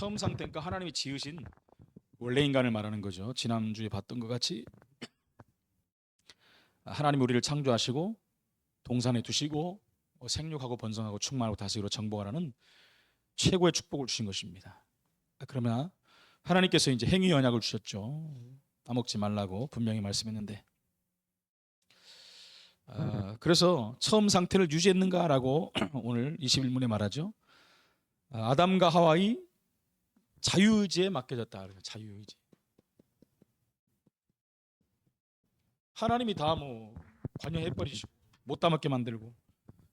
처음 상태니까 하나님이 지으신 원래 인간을 말하는 거죠. 지난주에 봤던 것 같이 하나님이 우리를 창조하시고 동산에 두시고 생육하고 번성하고 충만하고 다스리고 정복하라는 최고의 축복을 주신 것입니다. 그러나 하나님께서 이제 행위 언약을 주셨죠. 따먹지 말라고 분명히 말씀했는데, 그래서 처음 상태를 유지했는가라고 오늘 21문에 말하죠. 아담과 하와의 자유의지에 맡겨졌다. 자유의지. 하나님이 다 관여해버리시고 못 따먹게 만들고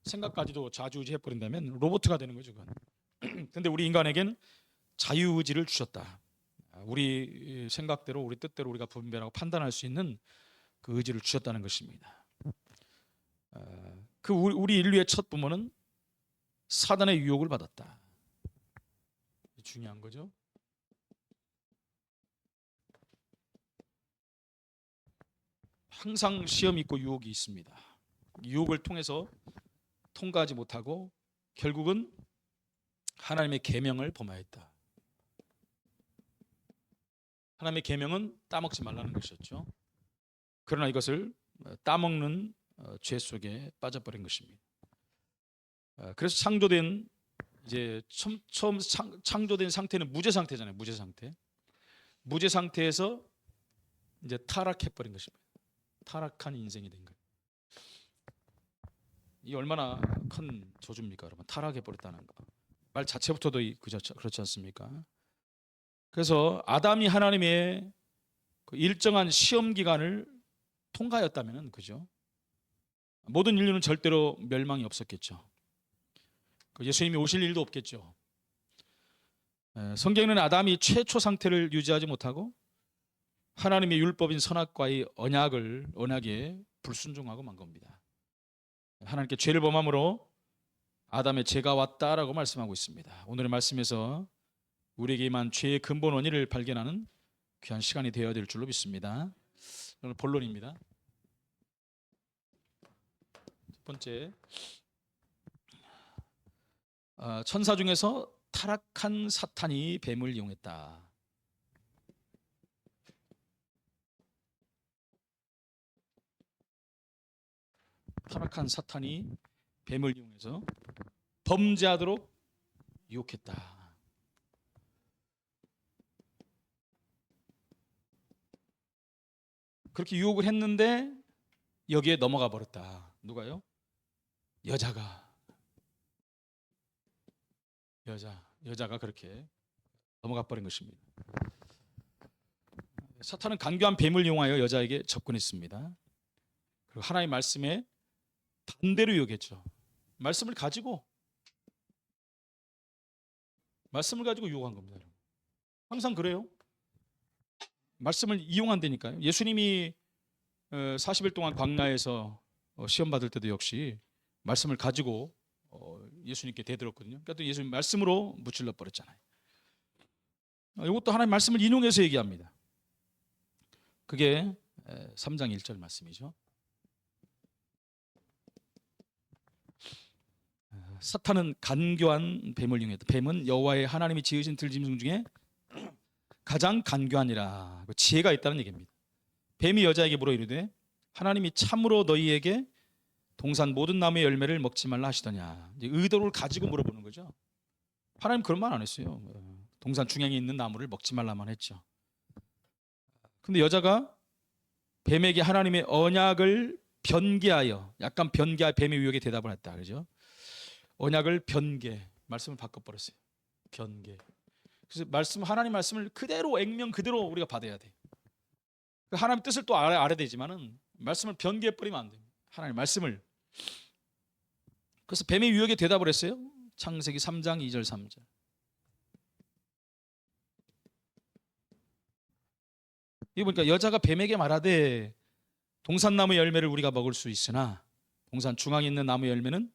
생각까지도 좌지우지 해버린다면 로봇가 되는 거죠. 그건. 근데 우리 인간에겐 자유의지를 주셨다. 우리 생각대로 우리 뜻대로 우리가 분별하고 판단할 수 있는 그 의지를 주셨다는 것입니다. 그 우리 인류의 첫 부모는 사단의 유혹을 받았다. 중요한 거죠. 항상 시험이 있고 유혹이 있습니다. 유혹을 통해서 통과하지 못하고 결국은 하나님의 계명을 범하였다. 하나님의 계명은 따먹지 말라는 것이었죠. 그러나 이것을 따먹는 죄 속에 빠져버린 것입니다. 그래서 창조된 이제 처음 창조된 상태는 무죄 상태잖아요. 무죄 상태. 무죄 상태에서 이제 타락해버린 것입니다. 타락한 인생이 된 거예요. 이 얼마나 큰 저주입니까, 여러분? 타락해버렸다는 거. 말 자체부터도 그렇지 않습니까? 그래서 아담이 하나님의 그 일정한 시험 기간을 통과하였다면, 그죠? 모든 인류는 절대로 멸망이 없었겠죠. 예수님이 오실 일도 없겠죠. 성경에는 아담이 최초 상태를 유지하지 못하고 하나님의 율법인 선악과의 언약에 불순종하고 만 겁니다. 하나님께 죄를 범함으로 아담의 죄가 왔다라고 말씀하고 있습니다. 오늘의 말씀에서 우리에게 임한 죄의 근본 원인을 발견하는 귀한 시간이 되어야 될 줄로 믿습니다. 오늘 본론입니다. 첫 번째, 천사 중에서 타락한 사탄이 뱀을 이용했다. 타락한 사탄이 뱀을 이용해서 범죄하도록 유혹했다. 그렇게 유혹을 했는데 여기에 넘어가 버렸다. 누가요? 여자가 그렇게 넘어가 버린 것입니다. 사탄은 간교한 뱀을 이용하여 여자에게 접근했습니다. 그리고 하나님의 말씀에 반대로 유혹했죠. 말씀을 가지고 유혹한 겁니다. 항상 그래요. 말씀을 이용한다니까요. 예수님이 40일 동안 광야에서 시험 받을 때도 역시 말씀을 가지고 예수님께 대들었거든요. 그러니까 또 예수님 말씀으로 무찔러 버렸잖아요. 이것도 하나님 말씀을 인용해서 얘기합니다. 그게 3장 1절 말씀이죠. 사탄은 간교한 뱀을 이용했다. 뱀은 여호와의 하나님이 지으신 들짐승 중에 가장 간교하니라. 지혜가 있다는 얘기입니다. 뱀이 여자에게 물어 이르되 하나님이 참으로 너희에게 동산 모든 나무의 열매를 먹지 말라 하시더냐. 의도를 가지고 물어보는 거죠. 하나님 그런 말 안 했어요. 동산 중앙에 있는 나무를 먹지 말라만 했죠. 근데 여자가 뱀에게 하나님의 언약을 변개하여 뱀의 유혹에 대답을 했다. 그죠? 언약을 말씀을 바꿔버렸어요. 변개. 그래서 하나님 말씀을 그대로 액면 그대로 우리가 받아야 돼. 하나님 뜻을 또 알아야 되지만은 말씀을 변개해버리면 안 돼요. 하나님 말씀을. 그래서 뱀의 유혹에 대답을 했어요. 창세기 3장 2절 3절. 이거 보니까 여자가 뱀에게 말하되 동산나무 열매를 우리가 먹을 수 있으나 동산 중앙에 있는 나무 열매는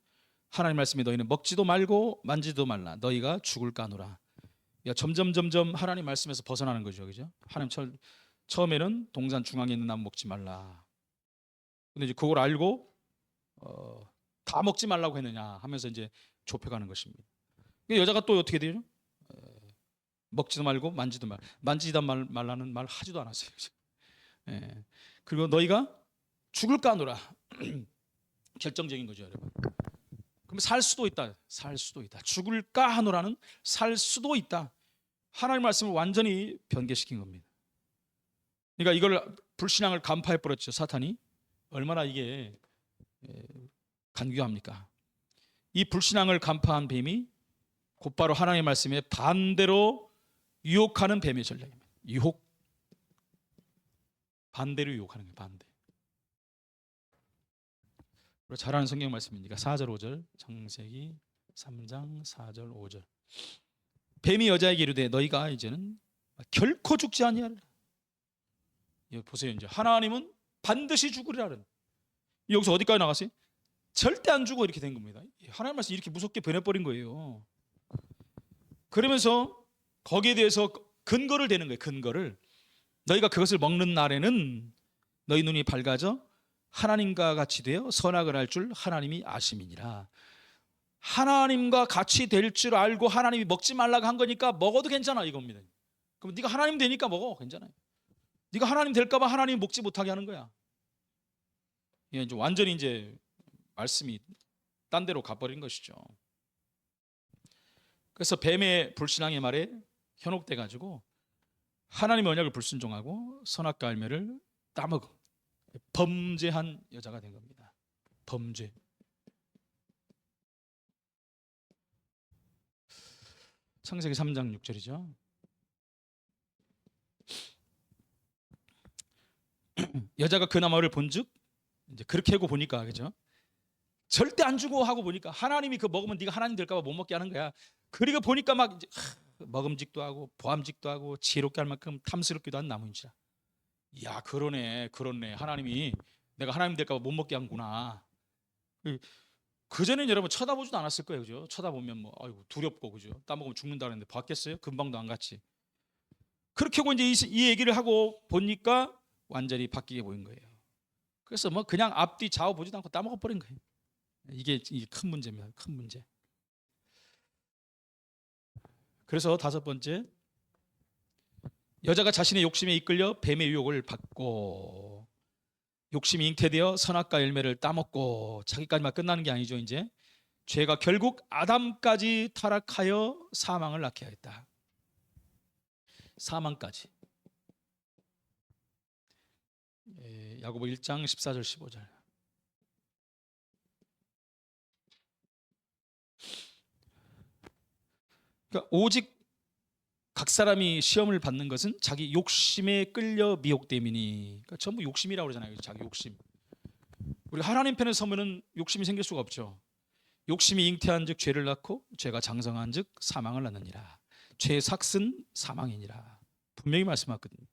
하나님 말씀에 너희는 먹지도 말고 만지도 말라. 너희가 죽을까노라. 점점 하나님 말씀에서 벗어나는 거죠. 그죠? 하나님 처음에는 동산 중앙에 있는 나무 먹지 말라. 근데 이제 그걸 알고 다 먹지 말라고 했느냐 하면서 이제 좁혀가는 것입니다. 여자가 또 어떻게 돼요? 먹지도 말고 만지다 말라는 말 하지도 않았어요. 예. 그리고 너희가 죽을까 하노라. 결정적인 거죠, 여러분. 그럼 살 수도 있다. 살 수도 있다. 죽을까 하노라는 살 수도 있다. 하나님의 말씀을 완전히 변개시킨 겁니다. 그러니까 이걸 불신앙을 간파해 버렸죠, 사탄이. 얼마나 이게 간교합니까? 이 불신앙을 간파한 뱀이 곧바로 하나님의 말씀에 반대로 유혹하는 뱀의 전략입니다. 유혹. 반대로 유혹하는 거예요. 반대. 잘 아는 성경 말씀이니까 4절 5절 창세기 3장 4절 5절. 뱀이 여자에게 이르되 너희가 이제는 결코 죽지 아니하리라. 보세요. 이제 하나님은 반드시 죽으리라. 여기서 어디까지 나갔어요? 절대 안 죽어 이렇게 된 겁니다. 하나님 말씀 이렇게 무섭게 변해버린 거예요. 그러면서 거기에 대해서 근거를 대는 거예요. 근거를. 너희가 그것을 먹는 날에는 너희 눈이 밝아져 하나님과 같이 되어 선악을 할 줄 하나님이 아심이니라. 하나님과 같이 될 줄 알고 하나님이 먹지 말라고 한 거니까 먹어도 괜찮아 이겁니다. 그럼 네가 하나님 되니까 먹어. 괜찮아요. 네가 하나님 될까 봐 하나님 먹지 못하게 하는 거야. 이제 완전히 이제 말씀이 딴 데로 가버린 것이죠. 그래서 뱀의 불신앙의 말에 현혹돼 가지고 하나님의 언약을 불순종하고 선악과 열매를 따먹어 범죄한 여자가 된 겁니다. 범죄. 창세기 3장 6절이죠. 여자가 그 나무를 본즉 이제 그렇게 하고 보니까 그죠? 절대 안 주고 하고 보니까 하나님이 그 먹으면 네가 하나님 될까 봐 못 먹게 하는 거야. 그리고 보니까 막 이제 먹음직도 하고 보암직도 하고 지혜롭게 할 만큼 탐스럽기도 한 나무인지라. 야, 그러네. 하나님이 내가 하나님 될까 봐 못 먹게 하는구나. 그전엔 여러분 쳐다보지도 않았을 거예요. 그죠? 쳐다보면 뭐 아이고 두렵고 그죠? 따먹으면 죽는다 그랬는데 봤겠어요? 금방도 안 갔지. 그렇게 하고 이제 이 얘기를 하고 보니까 완전히 바뀌게 보인 거예요. 그래서 뭐 그냥 앞뒤 좌우 보지도 않고 따먹어 버린 거예요. 이게 큰 문제입니다. 큰 문제. 그래서 다섯 번째, 여자가 자신의 욕심에 이끌려 뱀의 유혹을 받고 욕심이 잉태되어 선악과 열매를 따먹고 자기까지만 끝나는 게 아니죠. 이제 죄가 결국 아담까지 타락하여 사망을 낳게 하였다. 사망까지. 야고보 1장 14절 15절. 그러니까 오직 각 사람이 시험을 받는 것은 자기 욕심에 끌려 미혹됨이니. 그러니까 전부 욕심이라고 그러잖아요. 자기 욕심. 우리가 하나님 편에 서면은 욕심이 생길 수가 없죠. 욕심이 잉태한 즉 죄를 낳고 죄가 장성한 즉 사망을 낳느니라. 죄의 삭은 사망이니라. 분명히 말씀하거든요.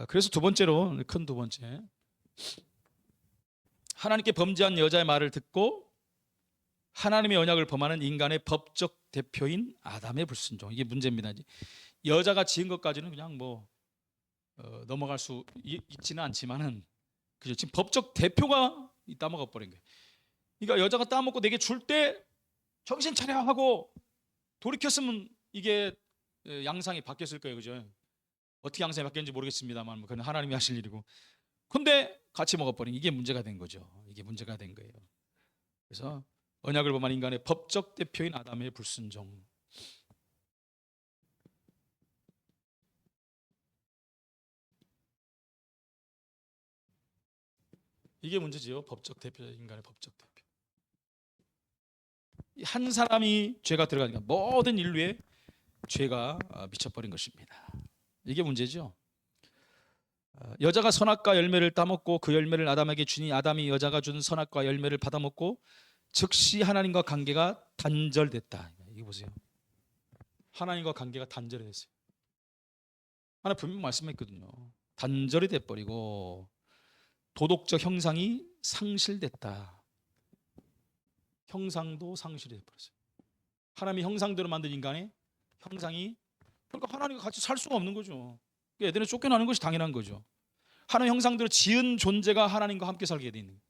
그래서 두 번째로, 큰 두 번째, 하나님께 범죄한 여자의 말을 듣고 하나님의 언약을 범하는 인간의 법적 대표인 아담의 불순종. 이게 문제입니다. 여자가 지은 것까지는 그냥 뭐 넘어갈 수 있지는 않지만은 그죠? 지금 법적 대표가 따먹어 버린 거예요. 그러니까 여자가 따먹고 내게 줄 때 정신 차려 하고 돌이켰으면 이게 양상이 바뀌었을 거예요, 그죠? 어떻게 양상이 바뀌었는지 모르겠습니다만 그건 하나님이 하실 일이고. 근데 같이 먹어버린 이게 문제가 된 거죠. 이게 문제가 된 거예요. 그래서 언약을 범한 인간의 법적 대표인 아담의 불순종. 이게 문제지요. 법적 대표, 인간의 법적 대표. 한 사람이 죄가 들어가니까 모든 인류에 죄가 미쳐버린 것입니다. 이게 문제죠. 여자가 선악과 열매를 따먹고 그 열매를 아담에게 주니 아담이 여자가 준 선악과 열매를 받아먹고 즉시 하나님과 관계가 단절됐다. 이거 보세요. 하나님과 관계가 단절이 됐어요. 하나님 분명 말씀했거든요. 단절이 돼버리고 도덕적 형상이 상실됐다. 형상도 상실이 돼버렸어요. 하나님의 형상대로 만든 인간의 형상이, 그러니까 하나님과 같이 살 수가 없는 거죠. 애들은 쫓겨나는 것이 당연한 거죠. 하나님 형상대로 지은 존재가 하나님과 함께 살게 돼 있는 거예요.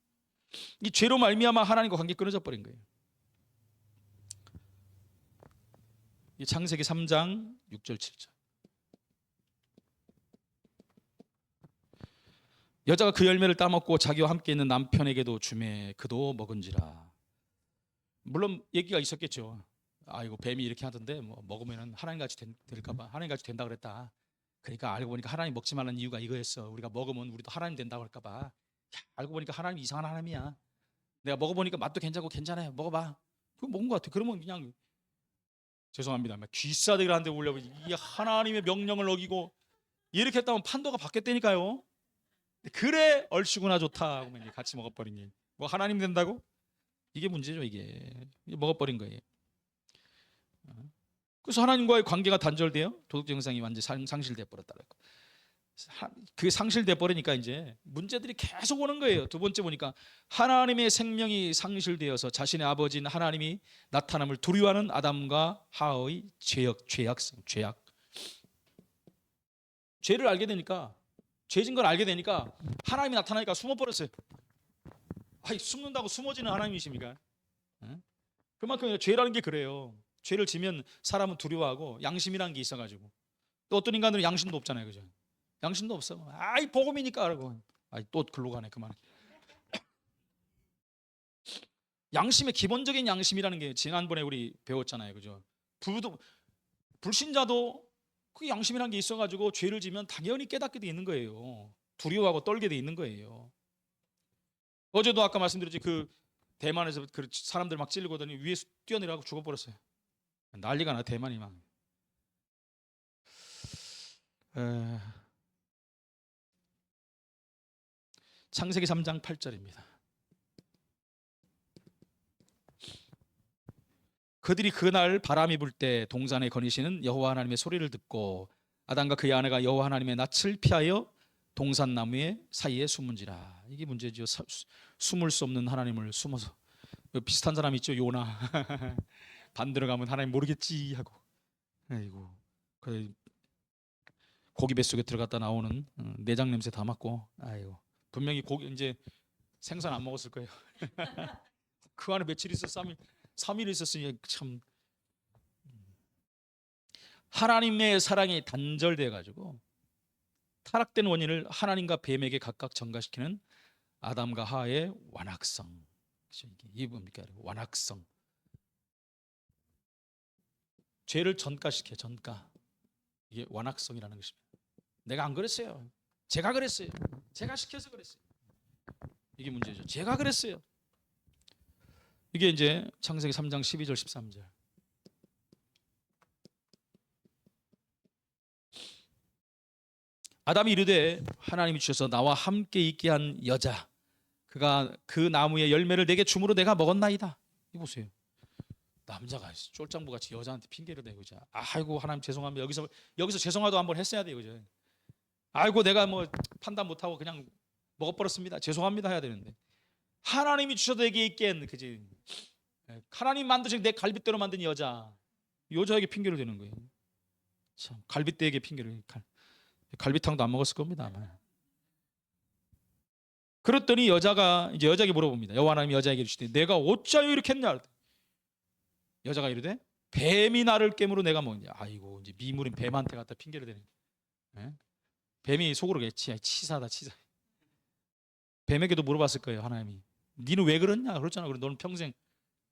이 죄로 말미암아 하나님과 관계 끊어져 버린 거예요. 창세기 3장 6절 7절. 여자가 그 열매를 따먹고 자기와 함께 있는 남편에게도 주매 그도 먹은지라. 물론 얘기가 있었겠죠. 아이고 뱀이 이렇게 하던데 뭐 먹으면은 하나님같이 될까봐, 하나님같이 된다 그랬다. 그러니까 알고 보니까 하나님 먹지 말라는 이유가 이거였어. 우리가 먹으면 우리도 하나님 된다고 할까봐. 알고 보니까 하나님 이상한 하나님이야. 내가 먹어보니까 맛도 괜찮고 괜찮아요. 먹어봐. 그거 먹은 것 같아. 그러면 그냥 죄송합니다. 귀싸대기를 한대 올려고 이 하나님의 명령을 어기고 이렇게 했다면 판도가 바뀌었다니까요. 그래 얼씨구나 좋다 하고 같이 먹어버리니 뭐 하나님 된다고? 이게 문제죠. 이게 먹어버린 거예요. 그래서 하나님과의 관계가 단절돼요. 도덕적 형상이 완전히 상실돼 버렸다. 그게 상실돼 버리니까 이제 문제들이 계속 오는 거예요. 두 번째 보니까 하나님의 생명이 상실되어서 자신의 아버지인 하나님이 나타남을 두려워하는 아담과 하와의 죄악성, 죄악. 죄를 알게 되니까, 죄진 걸 알게 되니까 하나님이 나타나니까 숨어버렸어요. 아이, 숨는다고 숨어지는 하나님이십니까? 그만큼 죄라는 게 그래요. 죄를 지면 사람은 두려워하고 양심이라는 게 있어가지고, 또 어떤 인간들은 양심도 없잖아요, 그죠? 양심도 없어. 아이 복음이니까 그러고, 아이 또 글로 가네 그만. 양심의 기본적인 양심이라는 게 지난번에 우리 배웠잖아요, 그죠? 불신자도 그 양심이라는 게 있어가지고 죄를 지면 당연히 깨닫게 돼 있는 거예요. 두려워하고 떨게 돼 있는 거예요. 어제도 아까 말씀드렸지, 그 대만에서 그 사람들 막 찔리고더니 위에서 뛰어내려가고 죽어버렸어요. 난리가 나 대만이 막. 창세기 3장 8절입니다. 그들이 그날 바람이 불 때 동산에 거니시는 여호와 하나님의 소리를 듣고 아담과 그의 아내가 여호와 하나님의 낯을 피하여 동산 나무의 사이에 숨은지라. 이게 문제죠. 숨을 수 없는 하나님을 숨어서. 비슷한 사람 있죠, 요나. 반 들어가면 하나님 모르겠지 하고. 아이고, 고기 뱃속에 들어갔다 나오는 내장 냄새 다 맡고, 아이고, 분명히 고기 이제 생선 안 먹었을 거예요. 그 안에 며칠 있었어? 3일 있었으니 참. 하나님의 사랑이 단절돼 가지고 타락된 원인을 하나님과 뱀에게 각각 전가시키는 아담과 하와의 완악성. 이게 뭡니까? 완악성. 죄를 전가시켜, 전가. 이게 완악성이라는 것입니다. 내가 안 그랬어요. 제가 그랬어요. 제가 시켜서 그랬어요. 이게 문제죠. 제가 그랬어요. 이게 이제 창세기 3장 12절 13절. 아담이 이르되 하나님이 주셔서 나와 함께 있게 한 여자, 그가 그 나무의 열매를 내게 주므로 내가 먹었나이다. 이 보세요. 남자가 쫄장부같이 여자한테 핑계를 대고 이제, 아이고 하나님 죄송합니다. 여기서 죄송하도 한번 했어야 돼요, 그죠? 아이고 내가 뭐 판단 못하고 그냥 먹어버렸습니다. 죄송합니다 해야 되는데, 하나님이 주셔도 내게 있겠, 그지? 하나님 만드신 내 갈빗대로 만든 여자에게 핑계를 대는 거예요. 참, 갈빗대에게 핑계를. 갈비탕도 안 먹었을 겁니다 아마. 그랬더니 여자에게 물어봅니다. 여호와 하나님이 여자에게 이르시되 내가 어찌하여 이렇게 했냐? 여자가 이르되 뱀이 나를 깨물어 내가 먹냐. 아이고, 이제 미물인 뱀한테 갖다 핑계를 대는 거예요. 뱀이 속으로 치사다. 뱀에게도 물어봤을 거예요. 하나님이 니는 왜 그랬냐 그랬잖아. 그래 너는 평생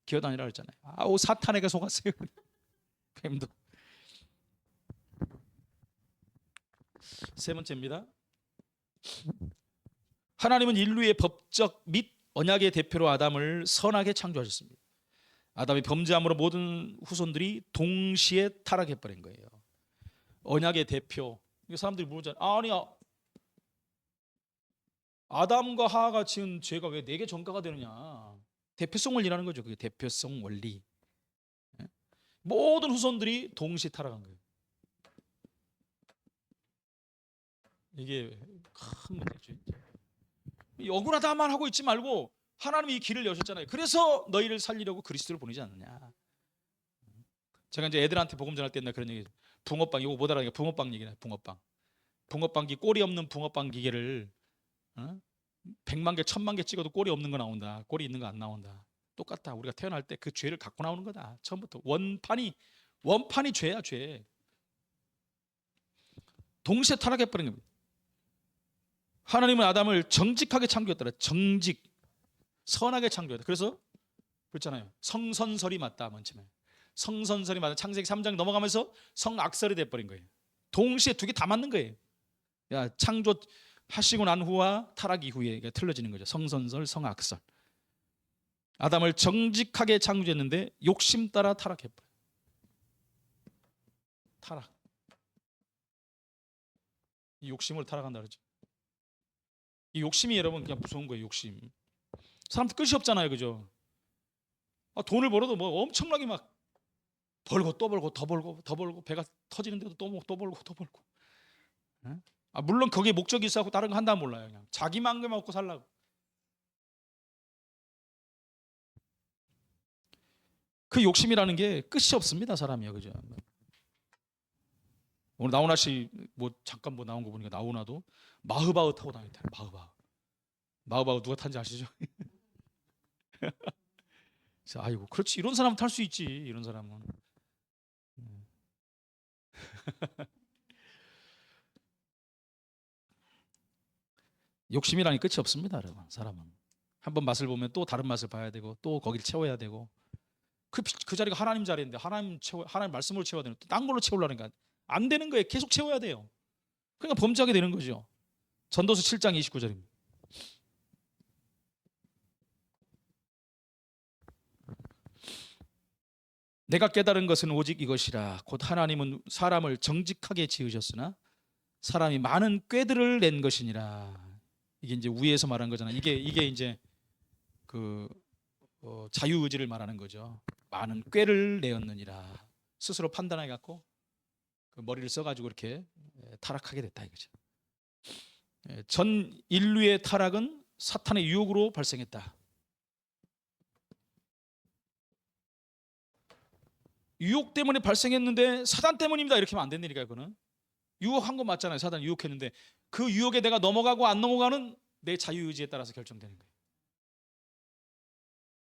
기어다니라 그랬잖아요. 아우 사탄에게 속았어요. 뱀도. 세 번째입니다. 하나님은 인류의 법적 및 언약의 대표로 아담을 선하게 창조하셨습니다. 아담이 범죄함으로 모든 후손들이 동시에 타락해버린 거예요. 언약의 대표. 사람들이 물어보잖아요. 아니야, 아담과 하와가 지은 죄가 왜 내게 전가가 되느냐. 대표성 원리라는 거죠. 그게 대표성 원리. 모든 후손들이 동시에 타락한 거예요. 이게 큰 문제죠. 억울하다만 하고 있지 말고 하나님이 이 길을 여셨잖아요. 그래서 너희를 살리려고 그리스도를 보내지 않느냐. 제가 이제 애들한테 복음 전할 때 옛날 그런 얘기, 붕어빵, 이거 못 알아요. 붕어빵 얘기나. 붕어빵기, 꼬리 없는 붕어빵 기계를 100만 개, 1000만 개 찍어도 꼬리 없는 거 나온다. 꼬리 있는 거 안 나온다. 똑같다. 우리가 태어날 때 그 죄를 갖고 나오는 거다. 처음부터 원판이 원판이 죄야, 죄. 동시에 타락해버린 겁니다. 하나님은 아담을 정직하게 창조했더라. 정직, 선하게 창조했다. 그래서 그렇잖아요. 성선설이 맞다. 맨 처음에 성선설이 맞다. 창세기 3장 넘어가면서 성악설이 돼버린 거예요. 동시에 두 개 다 맞는 거예요. 야, 창조하시고 난 후와 타락 이후에 틀려지는 거죠. 성선설, 성악설. 아담을 정직하게 창조했는데 욕심 따라 타락해버려요. 타락. 이 욕심으로 타락한다 그러죠. 이 욕심이 여러분 그냥 무서운 거예요. 욕심. 사람들 끝이 없잖아요, 그죠? 돈을 벌어도 뭐 엄청나게 막 벌고 또 벌고 더 벌고 더 벌고 배가 터지는데도 또 벌고 또 벌고. 물론 거기에 목적이 있어서 다른 거 한다면 몰라요. 그냥 자기만 게 먹고 살라고. 그 욕심이라는 게 끝이 없습니다, 사람이요, 그죠? 오늘 나훈아 씨 뭐 잠깐 뭐 나온 거 보니까 나훈아도 마흐바흐 타고 다녔대요. 마흐바흐 누가 탄지 아시죠? 아이고, 그렇지, 이런 사람은 탈 수 있지. 이런 사람은. 욕심이라니 끝이 없습니다, 여러분. 사람은 한번 맛을 보면 또 다른 맛을 봐야 되고 또 거기를 채워야 되고 그 자리가 하나님 자리인데 하나님 말씀으로 채워야 되는 또 딴 걸로 채우려니까 안 되는 거예요. 계속 채워야 돼요. 그러니까 범죄하게 되는 거죠. 전도서 7장 29절입니다. 내가 깨달은 것은 오직 이것이라. 곧 하나님은 사람을 정직하게 지으셨으나 사람이 많은 꾀들을 낸 것이니라. 이게 이제 위에서 말한 거잖아요. 이게 이제 그 자유의지를 말하는 거죠. 많은 꾀를 내었느니라. 스스로 판단해 갖고 그 머리를 써가지고 이렇게 타락하게 됐다 이거죠. 전 인류의 타락은 사탄의 유혹으로 발생했다. 유혹 때문에 발생했는데 사단 때문입니다 이렇게 하면 안 된다니까. 그거는 유혹한 거 맞잖아요. 사단 유혹했는데 그 유혹에 내가 넘어가고 안 넘어가는 내 자유의지에 따라서 결정되는 거예요.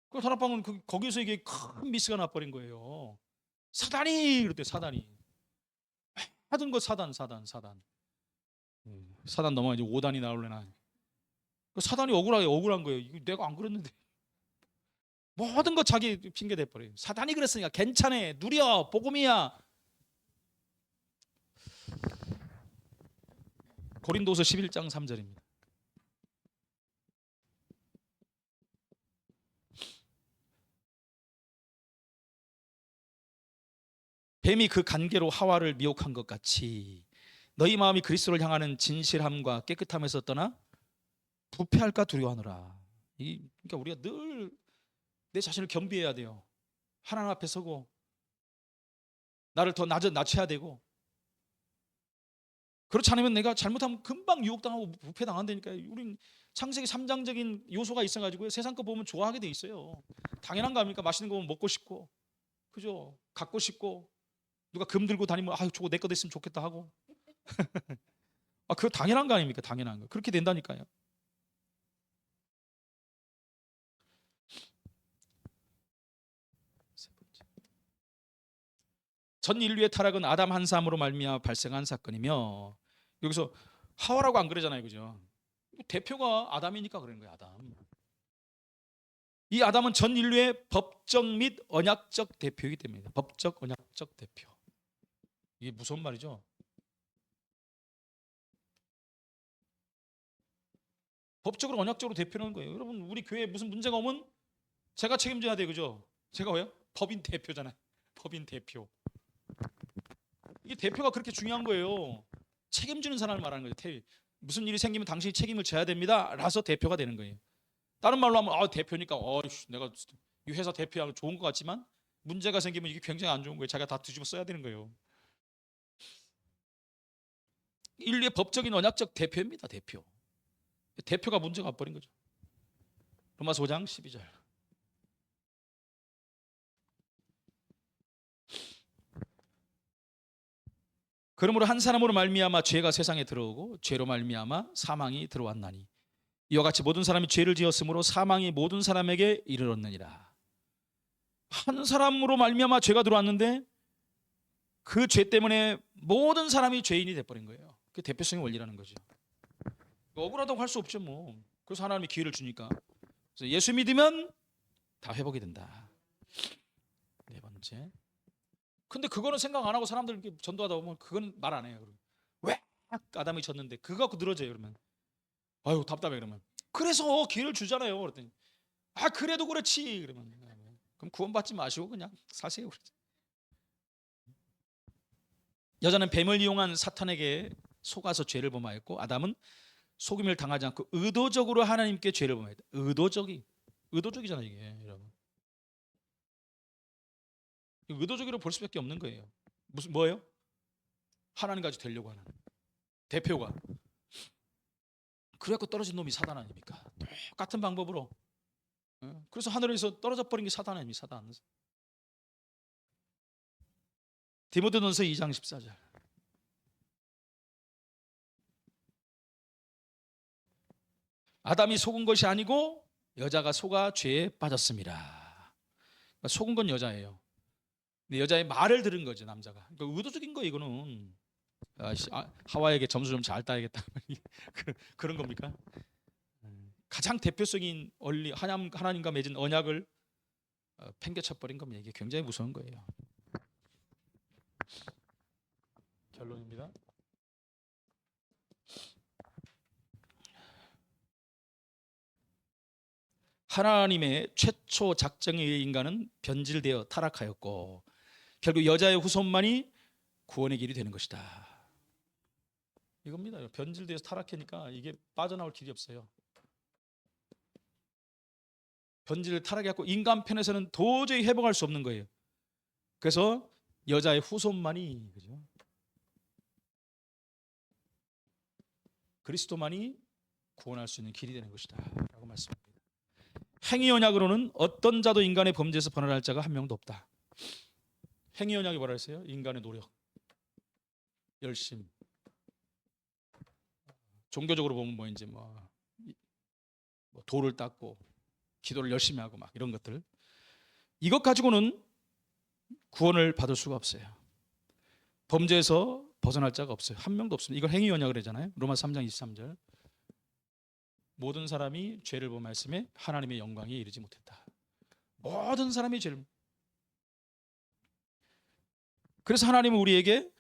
그 다락방은 거기서 이게 큰 미스가 나버린 거예요. 사단이 그랬대. 사단이 하던 거 사단 넘어가 이제 5단이 나올래나. 사단이 억울한 거예요. 이거 내가 안 그랬는데. 모든 거 자기 핑계 대버려요. 사단이 그랬으니까 괜찮아, 누려, 복음이야. 고린도서 11장 3절입니다. 뱀이 그 간계로 하와를 미혹한 것 같이 너희 마음이 그리스도를 향하는 진실함과 깨끗함에서 떠나 부패할까 두려워하노라. 그러니까 우리가 늘 내 자신을 겸비해야 돼요. 하나님 앞에 서고 나를 더 낮춰야 되고, 그렇지 않으면 내가 잘못하면 금방 유혹당하고 부패당한다니까요. 우린 창세기 3장적인 요소가 있어가지고 세상 거 보면 좋아하게 돼 있어요. 당연한 거 아닙니까? 맛있는 거 보면 먹고 싶고, 그죠? 갖고 싶고, 누가 금 들고 다니면 아유 저거 내 거 됐으면 좋겠다 하고. 그거 당연한 거 아닙니까? 당연한 거. 그렇게 된다니까요. 전 인류의 타락은 아담 한 사람으로 말미암아 발생한 사건이며, 여기서 하와라고 안 그러잖아요, 그죠? 대표가 아담이니까 그런 거예요. 아담. 이 아담은 전 인류의 법적 및 언약적 대표이기 때문입니다. 법적, 언약적 대표. 이게 무서운 말이죠. 법적으로, 언약적으로 대표하는 거예요. 여러분, 우리 교회에 무슨 문제가 오면 제가 책임져야 돼요, 그죠? 제가 왜요? 법인 대표잖아요. 법인 대표. 이게 대표가 그렇게 중요한 거예요. 책임지는 사람을 말하는 거예요. 무슨 일이 생기면 당신이 책임을 져야 됩니다 라서 대표가 되는 거예요. 다른 말로 하면 대표니까 내가 이 회사 대표하면 좋은 것 같지만 문제가 생기면 이게 굉장히 안 좋은 거예요. 자기가 다 뒤집어 써야 되는 거예요. 인류의 법적인 언약적 대표입니다. 대표가 문제가 와버린 거죠. 로마서 5장 12절. 그러므로 한 사람으로 말미암아 죄가 세상에 들어오고 죄로 말미암아 사망이 들어왔나니 이와 같이 모든 사람이 죄를 지었으므로 사망이 모든 사람에게 이르렀느니라. 한 사람으로 말미암아 죄가 들어왔는데 그 죄 때문에 모든 사람이 죄인이 돼버린 거예요. 그게 대표성의 원리라는 거죠. 억울하다고 할 수 없죠 뭐. 그래서 하나님이 기회를 주니까. 그래서 예수 믿으면 다 회복이 된다. 네 번째. 근데 그거는 생각 안 하고 사람들 이렇게 전도하다 보면 그건 말 안 해요. 왜 아담이 졌는데 그거 갖고 늘어져요 그러면. 아유 답답해 그러면. 그래서 기회를 주잖아요. 그랬더니 아 그래도 그렇지 그러면. 그럼 구원받지 마시고 그냥 사세요. 여자는 뱀을 이용한 사탄에게 속아서 죄를 범하였고 아담은 속임을 당하지 않고 의도적으로 하나님께 죄를 범했다. 의도적이잖아요 이게 여러분. 의도적으로 볼 수밖에 없는 거예요. 무슨 뭐예요? 하나님까지 되려고 하는 대표가. 그래갖고 떨어진 놈이 사단 아닙니까? 똑같은 방법으로. 그래서 하늘에서 떨어져 버린 게 사단 아닙니까? 사단. 디모데전서 2장 14절. 아담이 속은 것이 아니고 여자가 속아 죄에 빠졌습니다. 그러니까 속은 건 여자예요. 근데 여자의 말을 들은 거죠 남자가. 그러니까 의도적인 거 이거는. 하와에게 점수 좀 잘 따야겠다. 그런 겁니까? 가장 대표적인 원리 하나님과 맺은 언약을 팽개쳐 버린 겁니다. 이게 굉장히 무서운 거예요. 결론입니다. 하나님의 최초 작정에 의해 인간은 변질되어 타락하였고 결국 여자의 후손만이 구원의 길이 되는 것이다. 이겁니다. 변질돼서 타락하니까 이게 빠져나올 길이 없어요. 변질 타락해갖고 인간 편에서는 도저히 회복할 수 없는 거예요. 그래서 여자의 후손만이 그죠? 그리스도만이 구원할 수 있는 길이 되는 것이다 라고 말씀합니다. 행위 언약으로는 어떤 자도 인간의 범죄에서 벗어날 자가 한 명도 없다. 행위 언약이 뭐라 했어요? 인간의 노력, 열심. 종교적으로 보면 뭐 이제 뭐 돌을 닦고 기도를 열심히 하고 막 이런 것들. 이것 가지고는 구원을 받을 수가 없어요. 범죄에서 벗어날 자가 없어요. 한 명도 없습니다. 이걸 행위 언약을 하잖아요. 로마서 3장 23절. 모든 사람이 죄를 범하였음에 하나님의 영광에 이르지 못했다. 모든 사람이 죄를. 그래서 하나님은 우리에게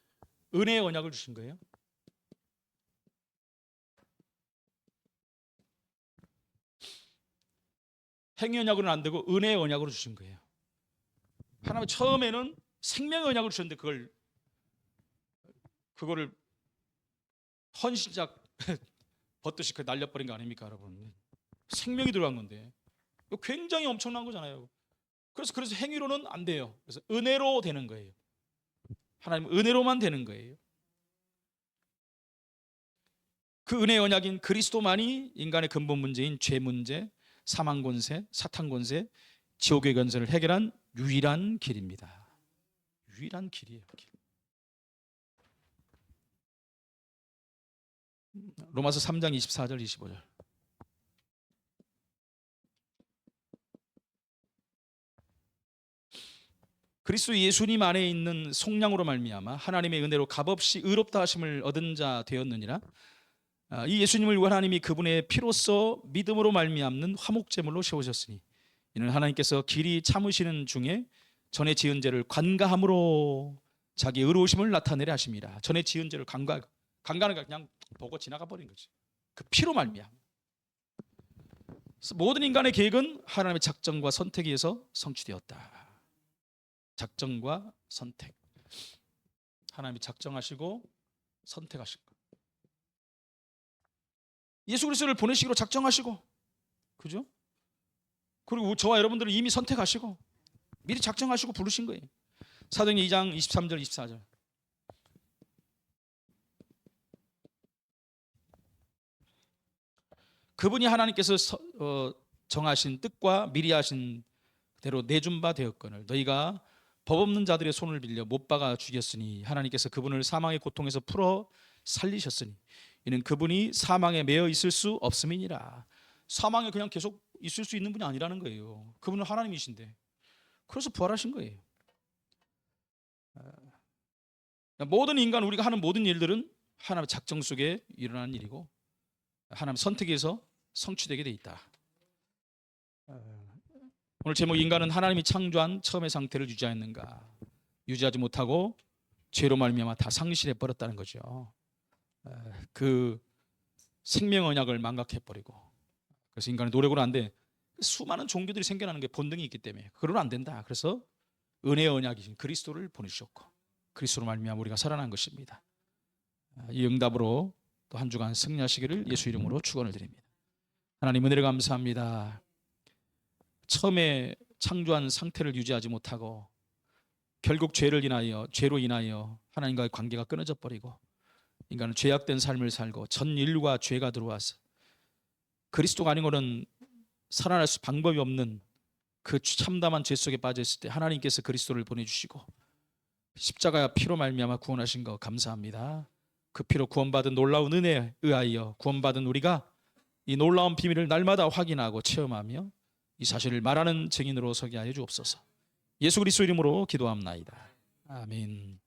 은혜의 언약을 주신 거예요. 행위 언약으로는 안 되고 은혜의 언약으로 주신 거예요. 하나님은 처음에는 생명의 언약을 주셨는데 그거를 헌신작 벗듯이 날려버린 거 아닙니까, 여러분? 생명이 들어간 건데 굉장히 엄청난 거잖아요. 그래서 행위로는 안 돼요. 그래서 은혜로 되는 거예요. 하나님 은혜로만 되는 거예요. 그 은혜의 언약인 그리스도만이 인간의 근본 문제인 죄 문제, 사망 권세, 사탄 권세, 지옥의 권세를 해결한 유일한 길입니다. 유일한 길이에요. 로마서 3장 24절 25절. 그리스도 예수님 안에 있는 속량으로 말미암아 하나님의 은혜로 값없이 의롭다 하심을 얻은 자 되었느니라. 이 예수님을 하나님이 그분의 피로써 믿음으로 말미암는 화목제물로 세우셨으니 이는 하나님께서 길이 참으시는 중에 전에 지은 죄를 관가함으로 자기 의로우심을 나타내려 하십니다. 전에 지은 죄를 관가는 그냥 보고 지나가 버린 거지. 그 피로 말미암아. 모든 인간의 계획은 하나님의 작정과 선택에 의해서 성취되었다. 작정과 선택. 하나님이 작정하시고 선택하신 거. 예수 그리스도를 보내시기로 작정하시고, 그죠? 그리고 저와 여러분들을 이미 선택하시고 미리 작정하시고 부르신 거예요. 사도행전 2장 23절 24절. 그분이 하나님께서 정하신 뜻과 미리 하신 대로 내준 바 되었거늘 너희가 법 없는 자들의 손을 빌려 못 박아 죽였으니 하나님께서 그분을 사망의 고통에서 풀어 살리셨으니 이는 그분이 사망에 매여 있을 수 없음이니라. 사망에 그냥 계속 있을 수 있는 분이 아니라는 거예요. 그분은 하나님이신데 그래서 부활하신 거예요. 모든 인간, 우리가 하는 모든 일들은 하나님의 작정 속에 일어나는 일이고 하나님의 선택에서 성취되게 돼 있다. 오늘 제목, 인간은 하나님이 창조한 처음의 상태를 유지하였는가? 유지하지 못하고 죄로 말미암아 다 상실해 버렸다는 거죠. 그 생명 언약을 망각해 버리고, 그래서 인간의 노력으로 안 돼. 수많은 종교들이 생겨나는 게 본능이 있기 때문에 그러면 안 된다. 그래서 은혜의 언약이신 그리스도를 보내주셨고 그리스도로 말미암아 우리가 살아난 것입니다. 이 응답으로 또 한 주간 승리하시기를 예수 이름으로 축원을 드립니다. 하나님 은혜를 감사합니다. 처음에 창조한 상태를 유지하지 못하고 결국 죄로 인하여 하나님과의 관계가 끊어져 버리고 인간은 죄악된 삶을 살고 전 인류가 죄가 들어와서 그리스도가 아니고는 살아날 수 방법이 없는 그 참담한 죄 속에 빠졌을 때 하나님께서 그리스도를 보내주시고 십자가의 피로 말미암아 구원하신 거 감사합니다. 그 피로 구원받은 놀라운 은혜에 의하여 구원받은 우리가 이 놀라운 비밀을 날마다 확인하고 체험하며 이 사실을 말하는 증인으로 서게 하여 주옵소서. 예수 그리스도 이름으로 기도합나이다. 아멘.